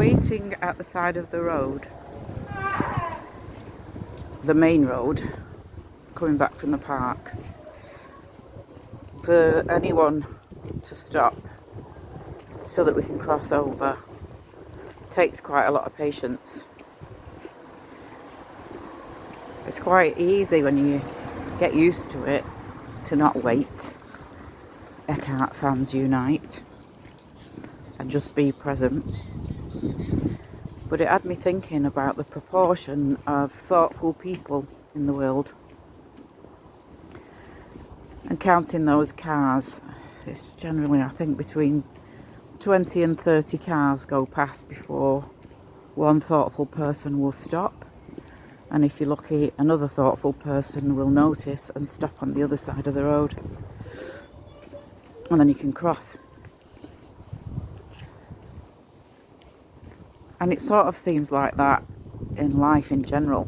waiting at the side of the road, the main road, coming back from the park, for anyone to stop so that we can cross over. It takes quite a lot of patience. It's quite easy when you get used to it to not wait. Eckhart fans unite and just be present. But it had me thinking about the proportion of thoughtful people in the world. And counting those cars, it's generally, I think, between 20 and 30 cars go past before one thoughtful person will stop. And if you're lucky, another thoughtful person will notice and stop on the other side of the road. And then you can cross. And it sort of seems like that in life in general.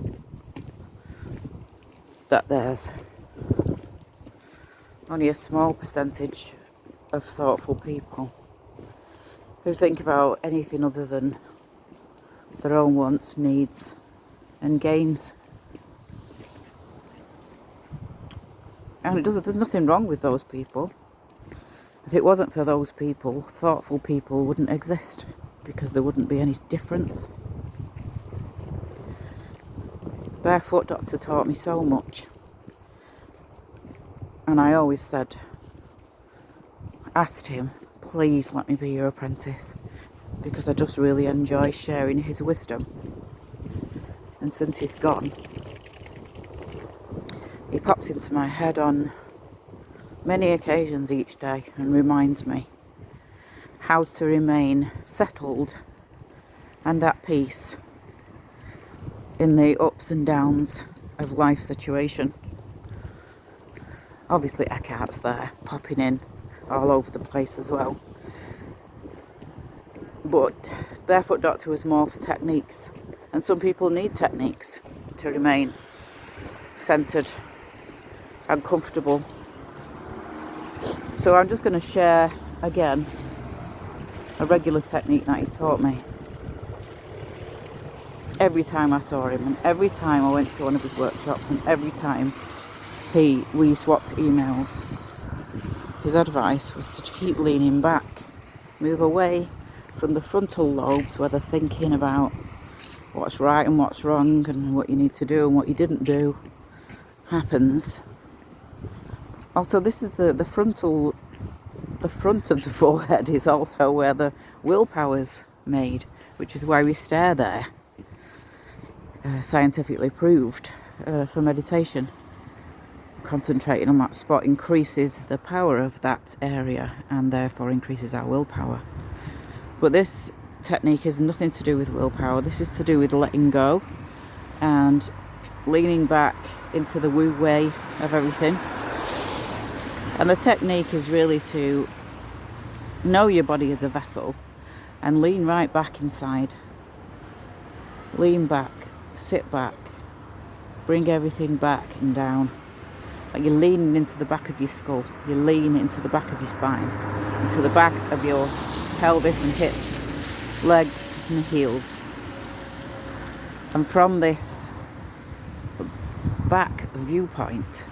That there's only a small percentage of thoughtful people who think about anything other than their own wants, needs and gains. And there's nothing wrong with those people. If it wasn't for those people, thoughtful people wouldn't exist, because there wouldn't be any difference. Barefoot Doctor taught me so much. And I always asked him, please let me be your apprentice, because I just really enjoy sharing his wisdom. And since he's gone, he pops into my head on many occasions each day and reminds me how to remain settled and at peace in the ups and downs of life situation. Obviously Eckhart's there, popping in all over the place as well. But Barefoot Doctor was more for techniques. And some people need techniques to remain centred and comfortable. So I'm just going to share again a regular technique that he taught me. Every time I saw him, and every time I went to one of his workshops, and every time we swapped emails, his advice was to keep leaning back, move away from the frontal lobes where they're thinking about what's right and what's wrong and what you need to do and what you didn't do happens. Also, this is the front of the forehead is also where the willpower's made, which is why we stare there. Scientifically proved for meditation. Concentrating on that spot increases the power of that area and therefore increases our willpower. But this technique has nothing to do with willpower. This is to do with letting go and leaning back into the wu wei of everything. And the technique is really to know your body as a vessel and lean right back inside. Lean back, sit back, bring everything back and down. Like you're leaning into the back of your skull, you lean into the back of your spine, into the back of your pelvis and hips, legs and heels. And from this back viewpoint,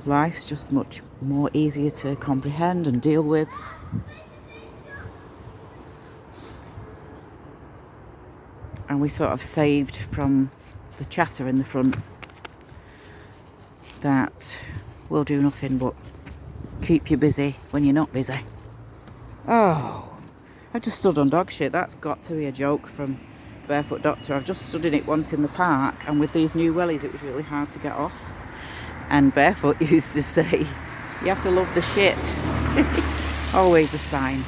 life's just much more easier to comprehend and deal with. And we sort of saved from the chatter in the front that will do nothing but keep you busy when you're not busy. Oh, I just stood on dog shit. That's got to be a joke from Barefoot Doctor. I've just stood in it once in the park, and with these new wellies it was really hard to get off. And Barefoot used to say, you have to love the shit. Always a sign.